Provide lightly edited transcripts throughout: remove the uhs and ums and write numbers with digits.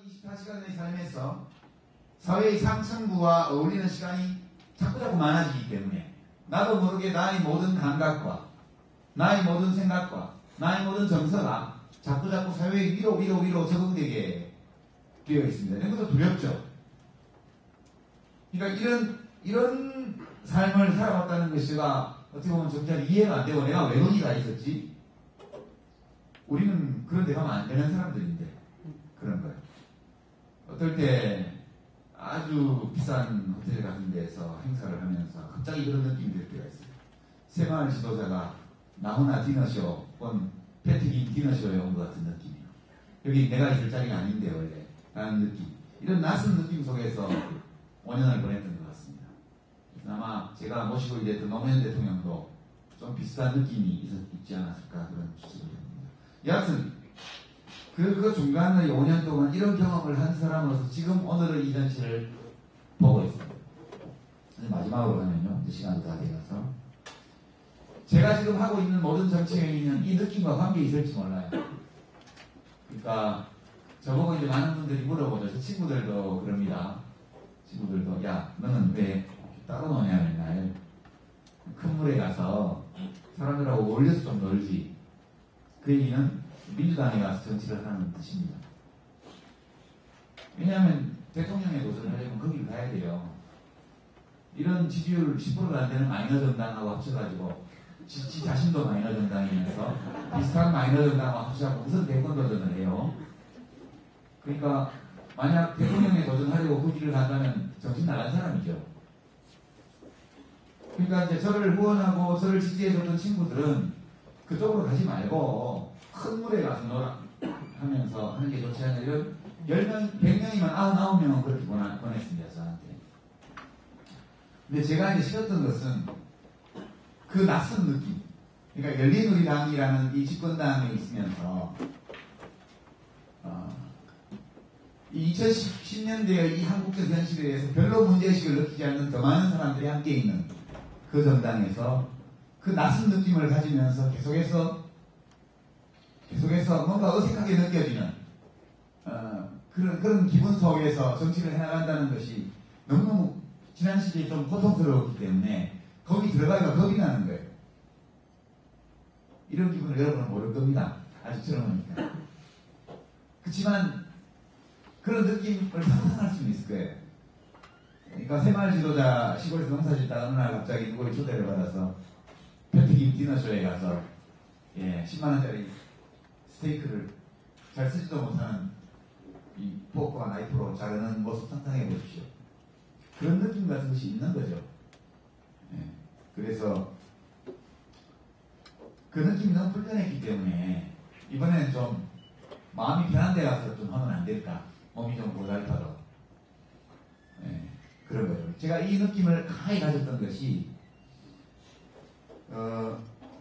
24시간의 삶에서 사회의 상층부와 어울리는 시간이 자꾸 많아지기 때문에 나도 모르게 나의 모든 감각과 나의 모든 생각과 나의 모든 정서가 자꾸 사회의 위로 적응되게 되어 있습니다. 이것도 두렵죠. 그러니까 이런 삶을 살아왔다는 것이가 어떻게 보면 정말 이해가 안 되고 내가 왜 거기가 있었지? 우리는 그런 데 가면 안 되는 사람들인데 그런 거예요. 어떨 때 아주 비싼 호텔 같은 데서 행사를 하면서 갑자기 그런 느낌이 들 때가 있어요. 새마을 지도자가 나훈아 디너쇼 온 패트김 디너쇼에 온 것 같은 느낌이에요. 여기 내가 있을 자리가 아닌데 원래 라는 느낌. 이런 낯선 느낌 속에서 5년을 보냈던 것 같습니다. 그래서 아마 제가 모시고 있던 노무현 대통령도 좀 비슷한 느낌이 있지 않았을까 그런 추측을 합니다. 여하튼 그 중간에 5년 동안 이런 경험을 한 사람으로서 지금 오늘은 이 전시를 보고 있습니다. 마지막으로 하면요. 시간도 다 되어서 제가 지금 하고 있는 모든 정치 행위는 이 느낌과 관계 있을지 몰라요. 그러니까 저보고 이제 많은 분들이 물어보죠. 저 친구들도 그럽니다. 친구들도 야 너는 왜 따로 노냐 맨날 큰 물에 가서 사람들하고 어울려서 좀 놀지. 그 얘기는 민주당에 가서 정치를 하는 뜻입니다. 왜냐하면 대통령에 도전하려면 거기를 가야 돼요. 이런 지지율 10%가 안 되는 마이너 정당하고 합쳐가지고 지 자신도 마이너 정당이면서 비슷한 마이너 정당하고 합쳐서 무슨 대권 도전을 해요. 그러니까 만약 대통령에 도전하려고 그 길을 간다면 정신 나간 사람이죠. 그러니까 이제 저를 후원하고 저를 지지해줬던 친구들은 그쪽으로 가지 말고 큰 물에 가서 놀아 하면서 하는 게 좋지 않냐. 이런 10명, 100명이면 99명은 그렇게 보냈습니다, 저한테. 근데 제가 이제 싫었던 것은 그 낯선 느낌. 그러니까 열린우리당이라는 이 집권당에 있으면서 이 2010년대의 이 한국적 현실에 대해서 별로 문제의식을 느끼지 않는 더 많은 사람들이 함께 있는 그 정당에서 그 낯선 느낌을 가지면서 계속해서 뭔가 어색하게 느껴지는 그런 기분 속에서 정치를 해나간다는 것이 너무너무 지난 시기에 좀 고통스러웠기 때문에 거기 들어가기가 겁이 나는 거예요. 이런 기분을 여러분은 모를 겁니다. 아주 젊으니까. 그렇지만 그런 느낌을 상상할 수는 있을 거예요. 그러니까 새마을 지도자 시골에서 농사 짓다가 어느 날 갑자기 누구의 초대를 받아서 패트김 디너쇼에 가서 10만원짜리 스테이크를 잘 쓰지도 못하는 이 포크와 나이프로 자르는 모습 상상해 보십시오. 그런 느낌 같은 것이 있는 거죠. 그래서 그 느낌이 너무 불편했기 때문에 이번에는 좀 마음이 편한 데 가서 좀 하면 안 될까. 몸이 좀 고달파도. 그런 거죠. 제가 이 느낌을 강하게 가졌던 것이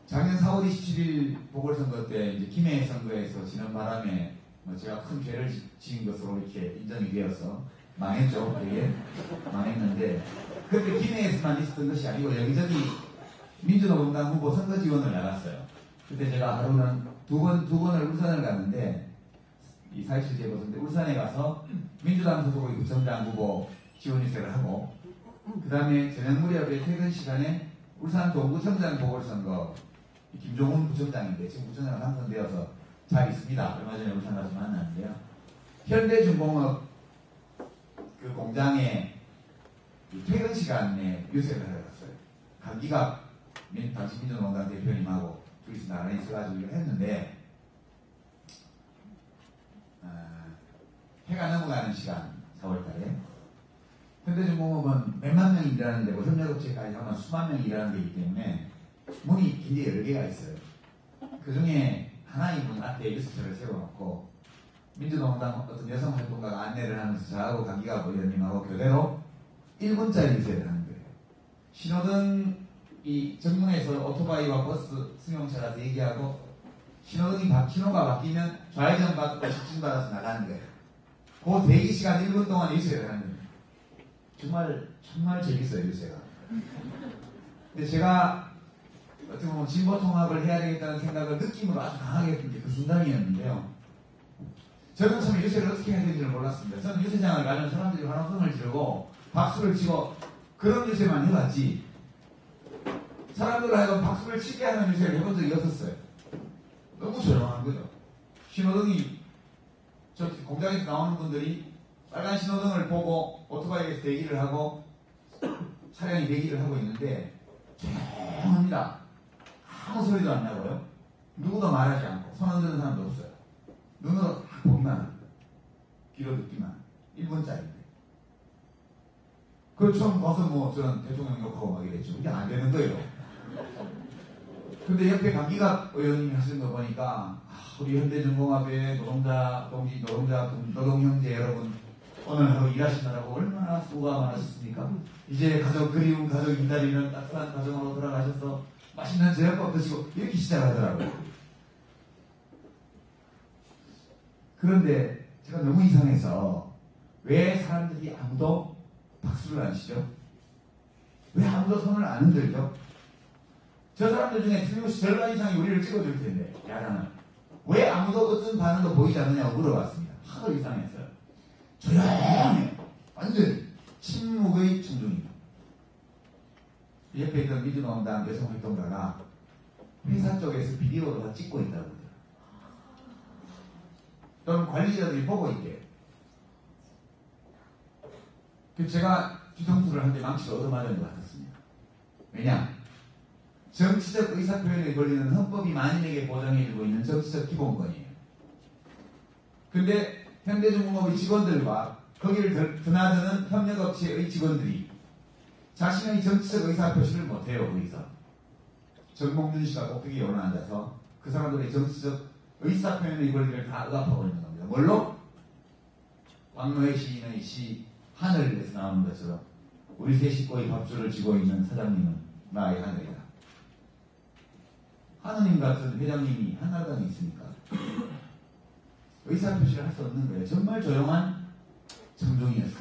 작년 4월 27일 보궐선거 때 이제 김해 선거에서 지는 바람에 제가 큰 죄를 지은 것으로 이렇게 인정이 되어서 망했죠. 되게 망했는데 그때 김해에서만 있었던 것이 아니고 여기저기 민주노동당 후보 선거 지원을 나갔어요. 그때 제가 하루는 두 번을 울산을 갔는데 이 4.27 재보선때 울산에 가서 민주당 소속의 구청장 후보 지원 유세를 하고 그 다음에 저녁 무렵에 퇴근 시간에 울산 동구청장 보궐선거 김종훈 부청장인데 지금 부청장 당선되어서 잘 있습니다. 얼마 전에 울산 가서 만났는데요. 현대중공업 그 공장에 퇴근 시간에 유세를 하러 갔어요. 감기가 당시 민주노동당 대표님하고 둘이서 나란히 있어가지고 이걸 했는데 해가 넘어가는 시간 4월달에 현대중공업은 몇만 명이 일하는 데고 협력업체까지 하면 수만 명이 일하는 데이기 때문에 문이 굉장히 여러 개가 있어요. 그 중에 하나의 문 앞에 유스처를 세워놓고 민주노동당 어떤 여성활동가가 안내를 하면서 저하고 강기가 의원님하고 교대로 1분짜리 유세를 하는 거예요. 신호등 이 정문에서 오토바이와 버스 승용차가 대기하고 신호가 바뀌면 좌회전 받고 직진받아서 나가는 거예요. 그 대기 시간 1분 동안 유세를 하는 거예요. 정말 재밌어요, 유세가. 근데 제가 어떻게 보면 진보 통합을 해야 되겠다는 생각을 느낌으로 아주 강하게 했던 게 그 순간이었는데요. 저는 처음에 유세를 어떻게 해야 되는지를 몰랐습니다. 저는 유세장을 가면 사람들이 환호성을 지르고 박수를 치고 그런 유세만 해봤지 사람들을 하여금 박수를 치게 하는 유세를 해본 적이 없었어요. 너무 조용한 거죠. 신호등이 저 공장에서 나오는 분들이 빨간 신호등을 보고 오토바이에서 대기를 하고 차량이 대기를 하고 있는데 조용합니다. 아무 소리도 안 나고요. 누구도 말하지 않고 손 흔드는 사람도 없어요. 눈으로 딱 보기만 합니다. 귀로 듣기만 1분짜리인데 그걸 처음 봐서 뭐 저는 대통령 욕하고 막 이랬죠. 이게 안 되는 거예요. 근데 옆에 강기갑 의원님이 하시는 거 보니까 우리 현대중공업의 노동형제 여러분 오늘 하루 일하시느라고 얼마나 수고가 많으셨습니까? 이제 그리운 가족 인달이는 따뜻한 가정으로 돌아가셔서 맛있는 저녁밥 드시고 이렇게 시작하더라고요. 그런데 제가 너무 이상해서 왜 사람들이 아무도 박수를 안 치죠? 왜 아무도 손을 안 흔들죠? 저 사람들 중에 틀림없이 절반 이상이 우리를 찍어줄 텐데 야당은 왜 아무도 어떤 반응도 보이지 않느냐고 물어봤습니다. 하도 이상했어요. 조용해요. 완전 침묵의 청중입니다. 옆에 있던 민주노동당 여성활동가가 회사 쪽에서 비디오로 다 찍고 있다고 그러더라고요. 또는 관리자들이 보고 있대요. 제가 뒤통수를 한 대 망치로 얻어맞은 것 같았습니다. 왜냐? 정치적 의사표현의 권리는 헌법이 만인에게 보장해주고 있는 정치적 기본권이에요. 근데 현대중공업의 직원들과 거기를 드나드는 협력업체의 직원들이 자신의 정치적 의사표시를 못해요. 거기서 정몽준 씨가 꼭대기에 올라앉아서 그 사람들의 정치적 의사표현의 권리를 다 억압하고 있는 겁니다. 뭘로? 왕노해 시인의 시 하늘에서 나오는 것처럼 우리 세 식구의 밥줄을 쥐고 있는 사장님은 나의 하늘이다. 하느님 같은 회장님이 한나라당에 있으니까 의사표시를 할 수 없는 거예요. 정말 조용한 청중이었습니다.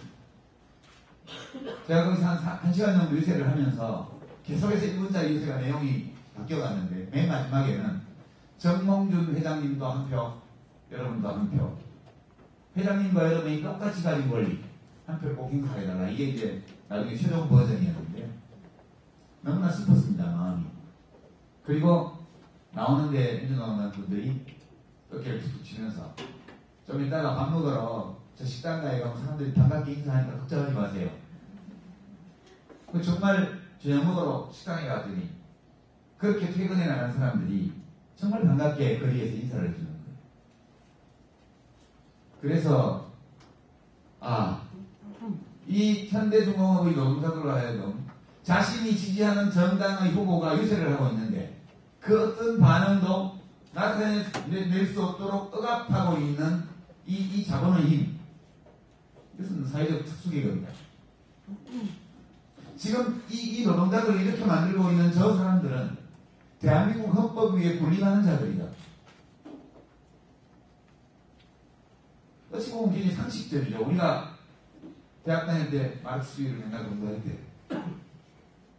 제가 거기서 한 시간 정도 유세를 하면서 계속해서 1분짜리 유세가 내용이 바뀌어갔는데 맨 마지막에는 정몽준 회장님도 한 표, 여러분도 한 표, 회장님과 여러분이 똑같이 가진 권리 한 표 꼭 행사해달라. 이게 이제 나중에 최종 버전이었는데요. 너무나 슬펐습니다. 마음이. 그리고 나오는데 민주노동당 분들이 어깨를 툭툭 치면서 좀 이따가 밥 먹으러 저 식당가에 가면 사람들이 반갑게 인사하니까 걱정하지 마세요. 정말 저녁 먹으러 식당에 갔더니 그렇게 퇴근해 나간 사람들이 정말 반갑게 거리에서 인사를 해주는 거예요. 그래서 이 현대중공업의 노동자들로 하여금 자신이 지지하는 정당의 후보가 유세를 하고 있는데 그 어떤 반응도 나타낼 수 없도록 억압하고 있는 이 자본의 힘. 이것은 사회적 특수계급입니다. 지금 이 노동자들을 이렇게 만들고 있는 저 사람들은 대한민국 헌법 위에 군림하는 자들이다. 어찌 보면 굉장히 상식적이죠. 우리가 대학 다닐 때 마르크스주의를 맨날 공부할 때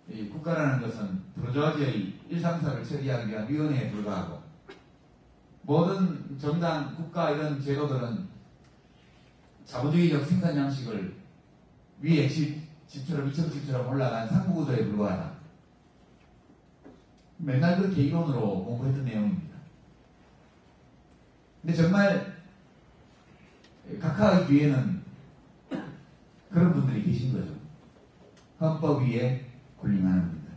이 국가라는 것은 부르주아지의 일상사를 처리하기 위한 위원회에 불과하고 모든 정당, 국가 이런 제도들은 자본주의적 생산 양식을 위에 집처럼 이층집처럼 올라간 상부구조에 불과하다. 맨날 그렇게 이론으로 공부했던 내용입니다. 근데 정말 각하의 뒤에는 그런 분들이 계신 거죠. 헌법 위에 군림하는 분들.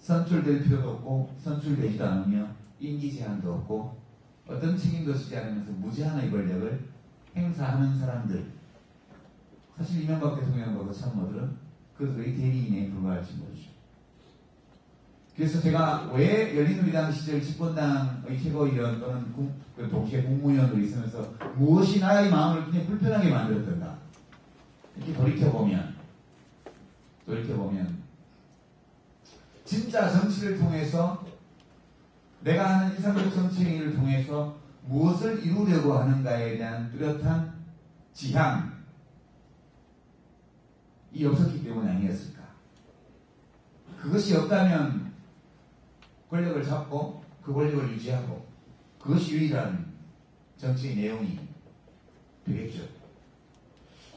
선출될 필요도 없고 선출되지도 않으며 임기 제한도 없고 어떤 책임도 지지 않으면서 무제한의 권력을 행사하는 사람들. 사실 이명박 대통령과 그 참모들은 그들의 대리인에 불과할 친구죠. 그래서 제가 왜 열린우리당 시절 집권당의 최고위원 또는 동시에 국무위원으로 있으면서 무엇이 나의 마음을 그냥 불편하게 만들었던가 이렇게 돌이켜보면 진짜 정치를 통해서 내가 하는 일상적 정치행위를 통해서 무엇을 이루려고 하는가에 대한 뚜렷한 지향이 없었기 때문이 아니었을까. 그것이 없다면 권력을 잡고 그 권력을 유지하고 그것이 유일한 정치의 내용이 되겠죠.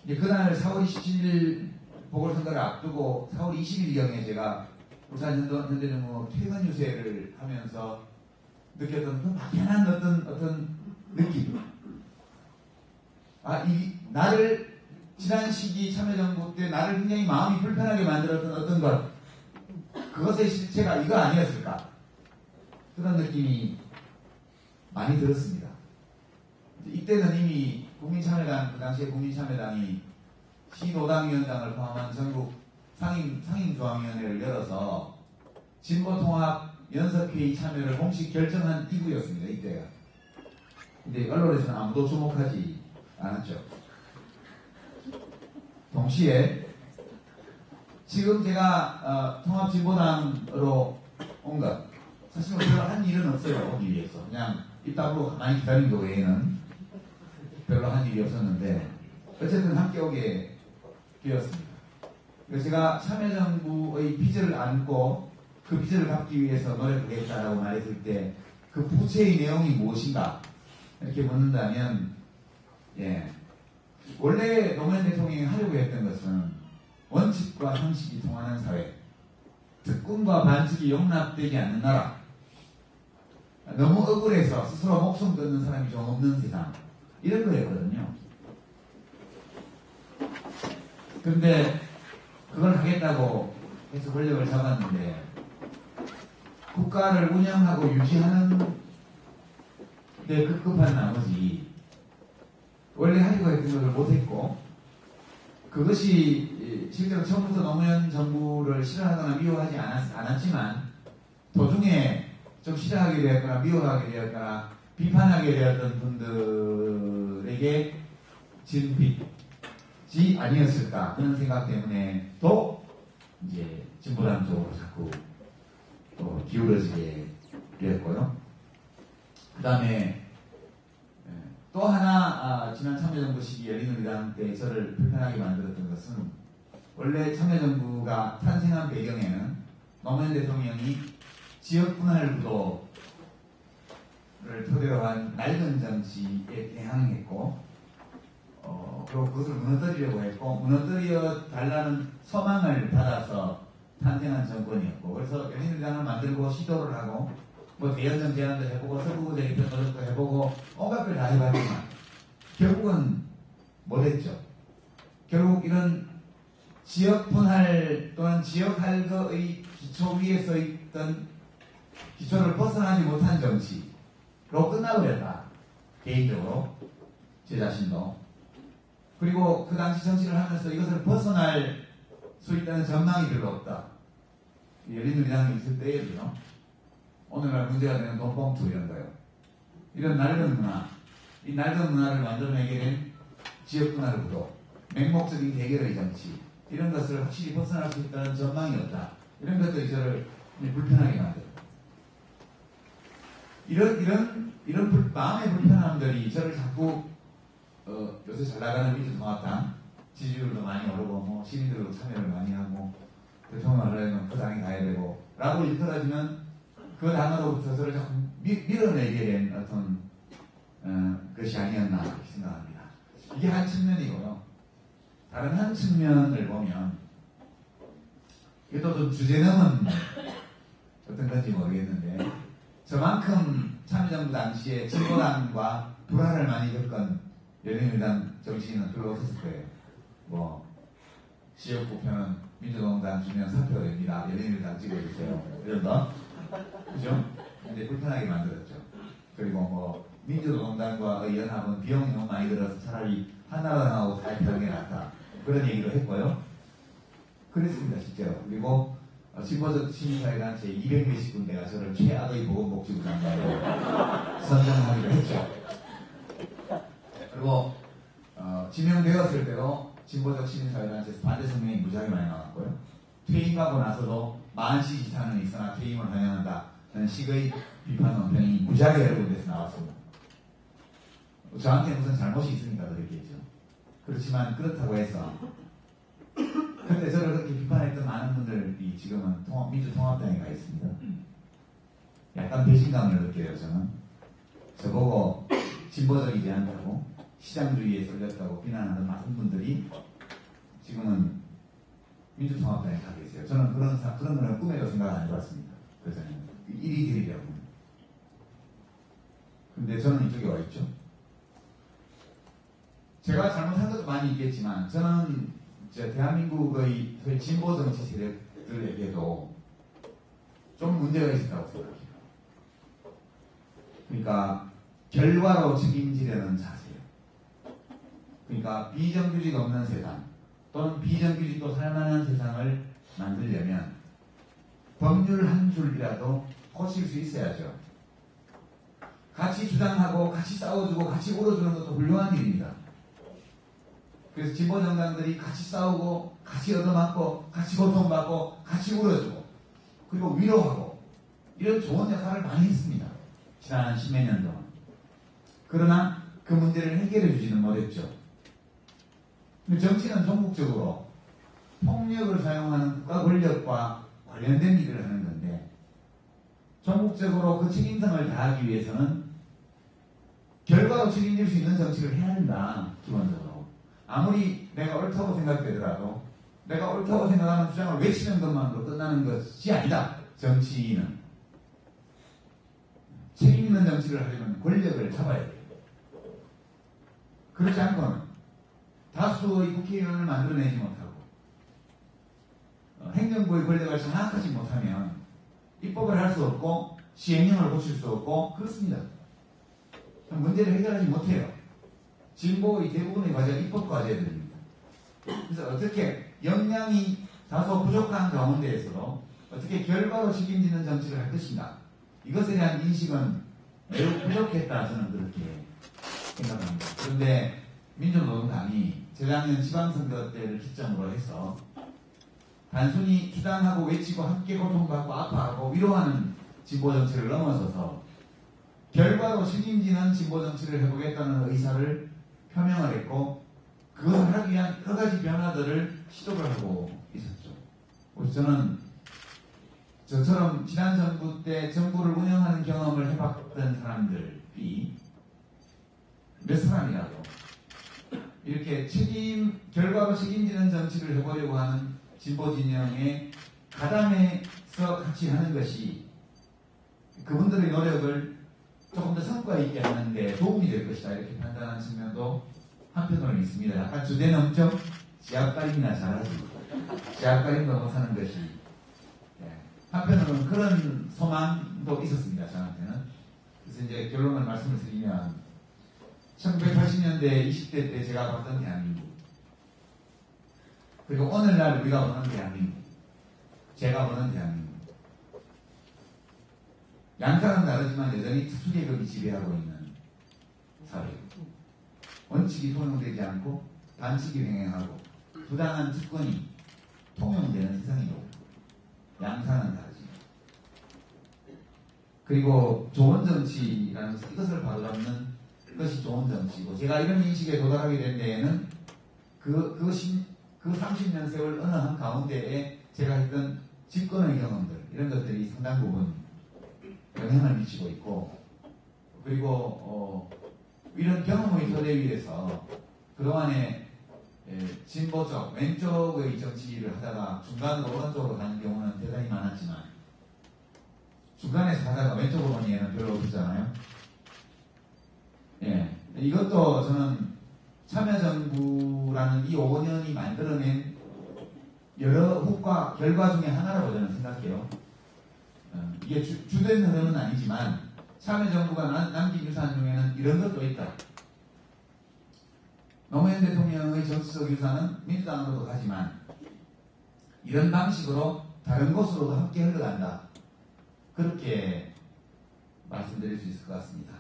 이제 그날 4월 27일 보궐선거를 앞두고 4월 20일경에 제가 울산 현대중공업 퇴근 유세를 하면서 느꼈던 그 막연한 어떤 느낌. 나를 지난 시기 참여정부 때 나를 굉장히 마음이 불편하게 만들었던 어떤 것, 그것의 실체가 이거 아니었을까? 그런 느낌이 많이 들었습니다. 이때는 이미 국민참여당, 그 당시에 국민참여당이 시노당위원장을 포함한 전국 상임조항위원회를 열어서 진보통합 연석회의 참여를 공식 결정한 이후였습니다. 이때가. 근데 언론에서는 아무도 주목하지 않았죠. 동시에 지금 제가 통합진보당으로 온 것, 사실은 별로 한 일은 없어요. 오기 위해서. 그냥 입 다물고 가만히 기다린 거 외에는 별로 한 일이 없었는데 어쨌든 함께 오게 되었습니다. 그래서 제가 참여정부의 빚을 안고 그 빚을 갚기 위해서 노력하겠다라고 말했을 때 그 부채의 내용이 무엇인가 이렇게 묻는다면, 원래 노무현 대통령이 하려고 했던 것은 원칙과 상식이 통하는 사회, 특권과 반칙이 용납되지 않는 나라, 너무 억울해서 스스로 목숨 끊는 사람이 좀 없는 세상, 이런 거였거든요. 근데 그걸 하겠다고 해서 권력을 잡았는데 국가를 운영하고 유지하는 데 급급한 나머지 원래 하려고 했던 것을 못했고, 그것이 실제로 처음부터 노무현 정부를 싫어하거나 미워하지 않았지만 도중에 좀 싫어하게 되었거나 미워하게 되었거나 비판하게 되었던 분들에게 진 빚이 아니었을까 그런 생각 때문에 또 이제 진보당 쪽으로 자꾸 또 기울어지게 되었고요. 그 다음에 또 하나 지난 참여정부 시기 열린우리당 때 저를 불편하게 만들었던 것은, 원래 참여정부가 탄생한 배경에는 노무현 대통령이 지역분할 구도를 토대로 한 낡은 정치에 대항했고, 그리고 그것을 무너뜨리려고 했고, 무너뜨려 달라는 소망을 받아서 탄생한 정권이었고, 그래서 열린우리당을 만들고 시도를 하고 뭐 대연정 제안도 해보고 서구구제 입법 노력도 해보고 온갖 걸 다 해봤지만 결국은 못했죠. 결국 이런 지역 분할 또는 지역 할거의 기초 위에 서 있던 기초를 벗어나지 못한 정치로 끝나버렸다. 개인적으로 제 자신도. 그리고 그 당시 정치를 하면서 이것을 벗어날 수 있다는 전망이 별로 없다. 열린우리당이 있을 때에도요. 오늘날 문제가 되는 돈봉투 이런 거요. 이런 낡은 문화, 이 낡은 문화를 만들어내게 된 지역분할 구도, 맹목적인 대결의 정치, 이런 것을 확실히 벗어날 수 있다는 전망이 없다. 이런 것들이 저를 불편하게 만들어요. 이런 마음의 불편함들이 저를 자꾸 요새 잘 나가는 민주통합당 지지율도 많이 오르고 뭐 시민들도 참여를 많이 하고 대통령을 하려면 그 당에 가야 되고 라고 일컬어지면 그 당으로부터 저를 자꾸 밀어내게 된 어떤 것이 아니었나 이렇게 생각합니다. 이게 한 측면이고요. 다른 한 측면을 보면 이게 또 좀 주제넘은 어떤 건지 모르겠는데, 저만큼 참여정부 당시에 진보당과 불화를 많이 겪은 열린우리당 정치인은 별로 없었을 거예요. 뭐 지역구표는 민주노동당 주면 3표 됩니다. 열린우리당 찍어주세요. 이런 거. 그죠? 근데 불편하게 만들었죠. 그리고 뭐 민주노동당과 연합은 비용이 너무 많이 들어서 차라리 한나라당하고 타협하는 게 낫다. 그런 얘기도 했고요. 그랬습니다, 실제로. 그리고 진보적 시민사회단체 200몇십 군데가 저를 최악의 보건복지부 장관으로 선정하기로 했죠. 그리고 지명되었을 때도 진보적 시민사회단체에서 반대 성명이 무지하게 많이 나왔고요. 퇴임하고 나서도 만시 지탄은 있으나 퇴임을 환영한다는 식의 비판 논평이 무지하게 여러 군데서 나왔습니다. 저한테 무슨 잘못이 있으니까 그랬겠죠. 그렇지만 그렇다고 해서 그때 저를 그렇게 비판했던 많은 분들이 지금은 민주통합당에 가 있습니다. 약간 배신감을 느껴요. 저는 저보고 진보적이지 않다고 시장주의에 쏠렸다고 비난하는 많은 분들이 지금은 민주통합당에 가 계세요. 저는 그런 거는 꿈에도 생각 안 해봤습니다. 그래서 일이 들이라고. 근데 저는 이쪽에 와 있죠. 제가 잘못한 것도 많이 있겠지만 저는 대한민국의 진보 정치 세력들에게도 좀 문제가 있었다고 생각해요. 그러니까 결과로 책임지려는 자세요. 그러니까 비정규직 없는 세상 또는 비정규직도 살만한 세상을 만들려면 법률 한 줄이라도 고칠 수 있어야죠. 같이 주장하고 같이 싸워주고 같이 울어주는 것도 훌륭한 일입니다. 그래서 진보 정당들이 같이 싸우고 같이 얻어맞고 같이 고통받고 같이 울어주고 그리고 위로하고 이런 좋은 역할을 많이 했습니다. 지난 10몇 년 동안. 그러나 그 문제를 해결해 주지는 못했죠. 근데 정치는 전국적으로 폭력을 사용하는 국가 권력과 관련된 일을 하는 건데 전국적으로 그 책임성을 다하기 위해서는 결과로 책임질 수 있는 정치를 해야 한다. 기본적으로. 아무리 내가 옳다고 생각되더라도 내가 옳다고 생각하는 주장을 외치는 것만으로 끝나는 것이 아니다. 정치인은. 책임 있는 정치를 하려면 권력을 잡아야 돼요. 그렇지 않고는 다수의 국회의원을 만들어내지 못하고 행정부의 권력을 장악하지 못하면 입법을 할 수 없고 시행령을 고칠 수 없고 그렇습니다. 문제를 해결하지 못해요. 진보의 대부분의 과제가 입법 과제들입니다. 그래서 어떻게 역량이 다소 부족한 가운데에서도 어떻게 결과로 책임지는 정치를 할 것인가 이것에 대한 인식은 매우 부족했다 저는 그렇게 생각합니다. 그런데 민주노동당이 재작년 지방선거 때를 기점으로 해서 단순히 주장하고 외치고 함께 고통받고 아파하고 위로하는 진보정치를 넘어서서 결과로 책임지는 진보정치를 해보겠다는 의사를 표명을 했고 그것을 하기 위한 여러 가지 변화들을 시도를 하고 있었죠. 그래서 저는 저처럼 지난 정부 때 정부를 운영하는 경험을 해봤던 사람들이 몇 사람이라도 이렇게 결과로 책임지는 정치를 해보려고 하는 진보 진영에 가담해서 같이 하는 것이 그분들의 노력을 조금 더 성과 있게 하는 데 도움이 될 것이다 이렇게 판단하는 측면도 한편으로는 있습니다. 약간 주제넘죠? 지압가림이나 잘하지. 지압가림도 못하는 것이 한편으로는 그런 소망도 있었습니다. 저한테는. 그래서 이제 결론을 말씀을 드리면 1980년대 20대 때 제가 봤던 대한민국 그리고 오늘날 우리가 보는 대한민국 제가 보는 대한민국 양상은 다르지만 여전히 특수계급이 지배하고 있는 사회 원칙이 통용되지 않고 반칙이 횡행하고 부당한 특권이 통용되는 세상이고 양상은 다르지. 그리고 좋은 정치라는 것은 이것을 바로잡는 것이 좋은 정치고 제가 이런 인식에 도달하게 된 데에는 그 30년 세월 어느 한 가운데에 제가 했던 집권의 경험들 이런 것들이 상당 부분 영향을 미치고 있고 그리고 이런 경험의 토대 위에서 그동안에 진보적 왼쪽의 정치를 하다가 중간으로 오른쪽으로 가는 경우는 대단히 많았지만 중간에서 하다가 왼쪽으로 오는 예는 별로 없잖아요. 이것도 저는 참여정부라는 이 5년이 만들어낸 여러 후과 결과 중에 하나라고 저는 생각해요. 이게 주된 흐름은 아니지만 참여정부가 남긴 유산 중에는 이런 것도 있다. 노무현 대통령의 정치적 유산은 민주당으로도 가지만 이런 방식으로 다른 곳으로도 함께 흘러간다. 그렇게 말씀드릴 수 있을 것 같습니다.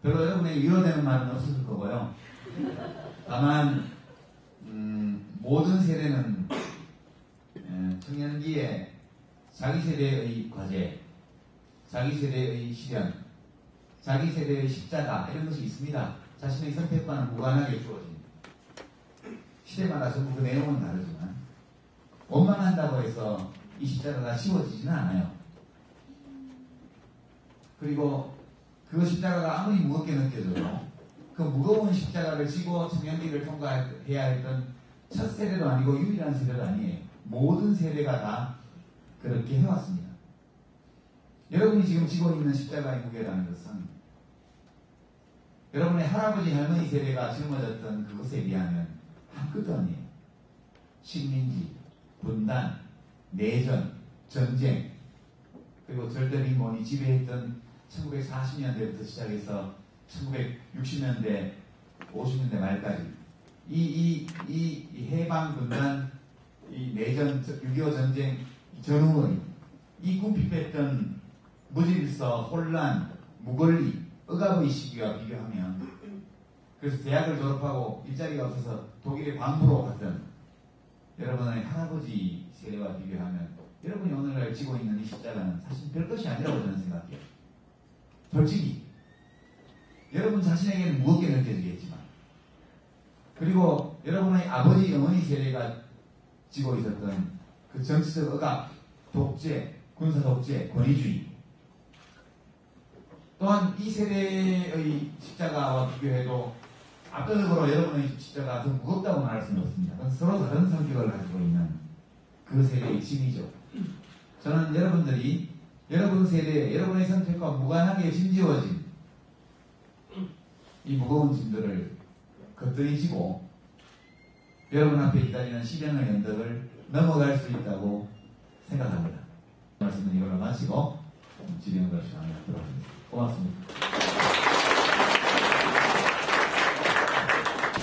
별로 여러분에게 위로되는 말은 없을 거고요. 다만 모든 세대는 청년기에 자기 세대의 과제, 자기 세대의 시련, 자기 세대의 십자가 이런 것이 있습니다. 자신의 선택과는 무관하게 주어진 시대마다 전부 그 내용은 다르지만 원망한다고 해서 이 십자가가 쉬워지지는 않아요. 그리고 그 십자가가 아무리 무겁게 느껴져도 그 무거운 십자가를 지고 청년기를 통과해야 했던 첫 세대도 아니고 유일한 세대도 아니에요. 모든 세대가 다 그렇게 해왔습니다. 여러분이 지금 지고 있는 십자가의 무게라는 것은 여러분의 할아버지 할머니 세대가 짊어졌던 그것에 비하면 아무것도 아니에요. 식민지, 분단, 내전, 전쟁, 그리고 절대빈곤이 지배했던 1940년대부터 시작해서 1960년대, 50년대 말까지 이 해방, 분단, 이 내전, 6.25 전쟁 전후의 이 궁핍했던 무질서, 혼란, 무권리, 억압의 시기와 비교하면, 그래서 대학을 졸업하고 일자리가 없어서 독일의 광부로 갔던 여러분의 할아버지 세대와 비교하면 여러분이 오늘날 지고 있는 이 십자가는 사실 별것이 아니라고 저는 생각해요. 솔직히 여러분 자신에게는 무겁게 느껴지겠지만, 그리고 여러분의 아버지, 어머니 세대가 지고 있었던 그 정치적 억압, 독재, 군사 독재, 권위주의, 또한 이 세대의 십자가와 비교해도 압도적으로 여러분의 십자가가 더 무겁다고 말할 수는 없습니다. 그건 서로 다른 성격을 가지고 있는 그 세대의 짐이죠. 저는 여러분들이 여러분 세대, 여러분의 선택과 무관하게 짐지워진 이 무거운 짐들을 겉들이 지고 여러분 앞에 기다리는 시련의 언덕을 넘어갈 수 있다고 생각합니다. 말씀은 이걸로 마치고 진행을 시간을 들어보겠습니다. 고맙습니다.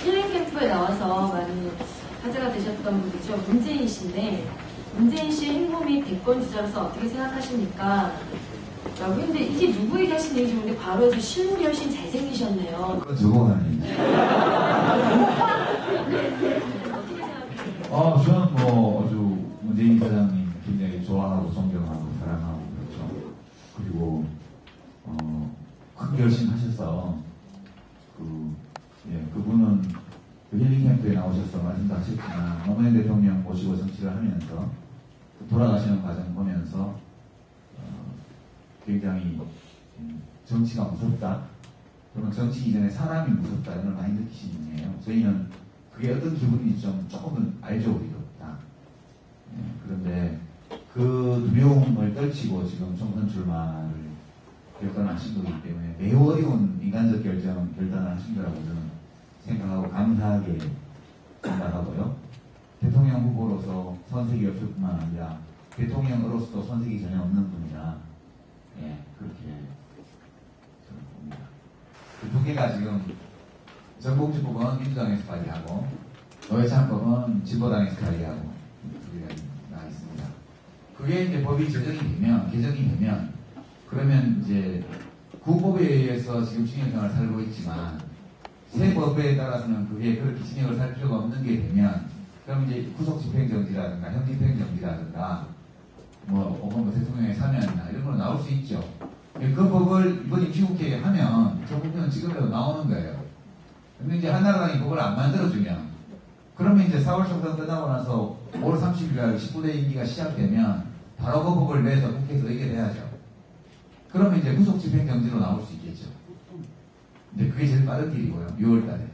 힐링 캠프에 나와서 많이 화제가 되셨던 분이죠. 문재인 씨인데, 문재인 씨의 행보 및 대권 주자로서 어떻게 생각하십니까? 라고 했는데, 이게 누구에게 하신 얘기인지 모르는데 바로 해서 실물이 훨씬 잘생기셨네요. 그건 저거 아니에요. 어떻게 생각하세요? 저는 뭐 아주 문재인 사장님 굉장히 좋아하고 존경하고 사랑하고 그렇죠. 그리고 큰 결심하셔서 그분은 그 힐링 캠프에 나오셔서 말씀도 하셨지만 노무현 대통령 모시고 정치를 하면서 돌아가시는 과정 보면서 굉장히 정치가 무섭다. 또는 정치 이전에 사람이 무섭다. 이런 걸 많이 느끼신 분이에요. 저희는 그게 어떤 기분인지 조금은 알죠, 우리도 다. 그런데 그 두려움을 떨치고 지금 총선 출마를 결단하신 거기 때문에 매우 어려운 인간적 결단을 하신 거라고 저는 생각하고 감사하게 생각하고요. 대통령 후보로서 선색이 없을 뿐만 아니라 대통령으로서도 선색이 전혀 없는 분이라 그렇게 저는 봅니다. 그 두 개가 지금 정봉주법은 민주당에서 발의하고 노회찬법은 진보당에서 발의하고 두 개가 나와 있습니다. 그게 이제 법이 개정이 되면 그러면 이제 구법에 의해서 지금 징역형을 살고 있지만 새 법에 따라서는 그게 그렇게 징역을 살 필요가 없는 게 되면 그럼 이제 구속집행정지라든가 형집행정지라든가 혹은 대통령의 사면이나 이런 거 나올 수 있죠. 그 법을 이번 임시국회에 하면 저 부분은 지금이라도 나오는 거예요. 근데 이제 한나라당이 법을 안 만들어주면 그러면 이제 4월 총선 끝나고 나서 5월 30일 19대 임기가 시작되면 바로 그 법을 내서 국회에서 의결해야죠. 그러면 이제 구속집행정지로 나올 수 있겠죠. 이제 그게 제일 빠른 길이고요. 6월 달에.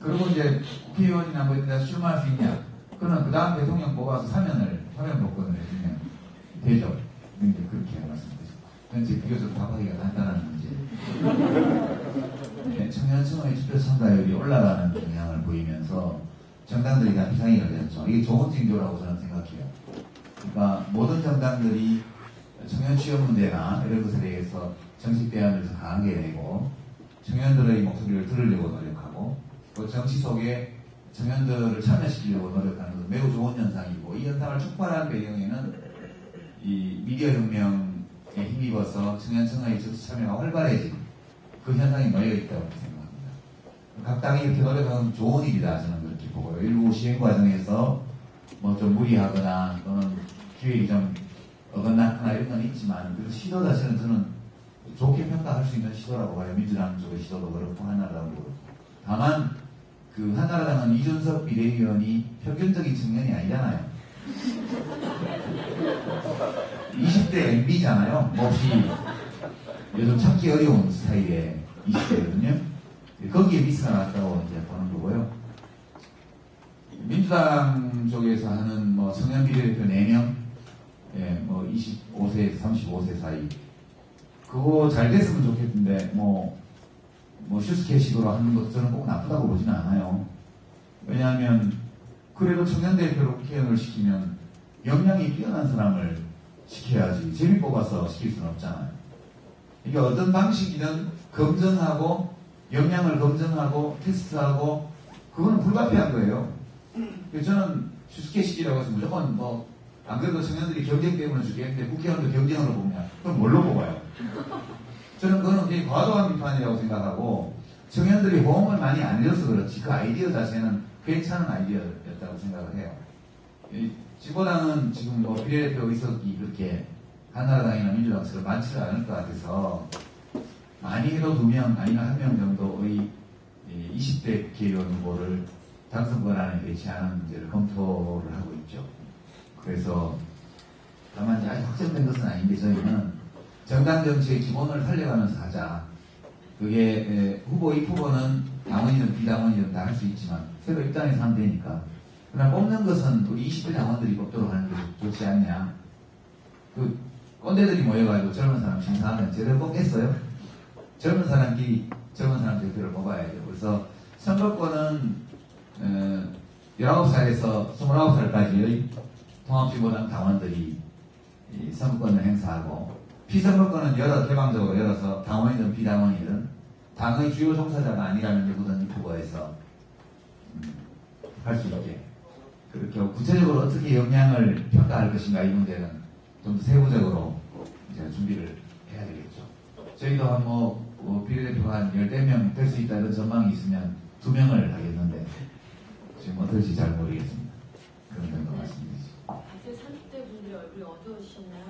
그리고 이제 국회의원이나 뭐 이런 데서 출마할 수 있냐? 그러면 그 다음 대통령 뽑아서 사면 복권을 해주면 되죠. 이제 그렇게 말씀드리죠. 현재 비교적 답하기가 간단한 문제. 청년층의 투표 참가율이 올라가는 경향을 보이면서 정당들이 다 비상이가 되었죠. 이게 좋은 징조라고 저는 생각해요. 그러니까 모든 정당들이 청년 취업 문제나 이런 것에 대해서 정식 대안을 더 강하게 내고 청년들의 목소리를 들으려고 노력하고 또 정치 속에 청년들을 참여시키려고 노력하는 것은 매우 좋은 현상이고 이 현상을 촉발한 배경에는 이 미디어 혁명에 힘입어서 청년층의 정치 참여가 활발해진 그 현상이 놓여있다고 생각합니다. 각 당이 이렇게 노력하면 좋은 일이다 저는 그렇게 보고요. 일부 시행 과정에서 뭐 좀 무리하거나 또는 기획이 좀 어긋나거나 이런 건 있지만 그 시도 자체는 저는 좋게 평가할 수 있는 시도라고 봐요. 민주당 쪽의 시도도 그렇고 한나라당도 그렇고. 다만 그 한나라당은 이준석 비대위원이 평균적인 청년이 아니잖아요. 20대 MB잖아요. 몹시 요즘 찾기 어려운 스타일의 20대거든요. 거기에 미스가 나왔다고 이제 보는 거고요. 민주당 쪽에서 하는 뭐 청년 비례대표 4명, 예, 뭐 25세에서 35세 사이, 그거 잘 됐으면 좋겠는데, 뭐 슈스케식으로 하는 것 저는 꼭 나쁘다고 보지는 않아요. 왜냐하면, 그래도 청년 대표로 국회의원을 시키면 역량이 뛰어난 사람을 시켜야지. 재미 뽑아서 시킬 수는 없잖아요. 이게 어떤 방식이든 검증하고, 역량을 검증하고, 테스트하고, 그거는 불가피한 거예요. 그래서 저는 슈스케식이라고 해서 무조건 뭐, 안 그래도 청년들이 경쟁 때문에 죽겠는데 국회의원도 경쟁으로 보면, 그럼 뭘로 뽑아요? 저는 그거는 굉장히 과도한 비판이라고 생각하고, 청년들이 호응을 많이 안 해줘서 그렇지, 그 아이디어 자체는 괜찮은 아이디어였다고 생각을 해요. 지보당은 지금 뭐 비례대표 의석이 그렇게 한나라당이나 민주당처럼 많지가 않을 것 같아서, 많이 해도 2명, 아니면 1명 정도의 20대 국회의원 후보를 당선 권한에 배치하는 문제를 검토를 하고 있죠. 그래서 다만 이제 아직 확정된 것은 아닌데 저희는 정당 정치의 기본을 살려가면서 하자. 그게 후보 입후보는 당원이든 비당원이든 다 할 수 있지만 새로 입당해서 하면 되니까. 그러나 뽑는 것은 우리 20대 당원들이 뽑도록 하는 게 좋지 않냐. 그 꼰대들이 모여가지고 젊은 사람 심사하면 제대로 뽑겠어요? 젊은 사람끼리 젊은 사람 대표를 뽑아야죠. 그래서 선거권은 19살에서 29살까지의 통합지보당 당원들이 선거권을 행사하고, 피선거권은 개방적으로 열어서 당원이든 비당원이든 당의 주요 종사자가 아니라면 누구든 입후보에서 할 수 있게, 그렇게 구체적으로 어떻게 역량을 평가할 것인가, 이 문제는 좀 더 세부적으로 이제 준비를 해야 되겠죠. 저희도 한 비례대표가 한 10명 될 수 있다는 전망이 있으면 2명을 하겠는데 지금 어떨지 잘 모르겠습니다. 그런 정도 말씀드리죠. 다들 30대 분들의 얼굴이 어두우시네요.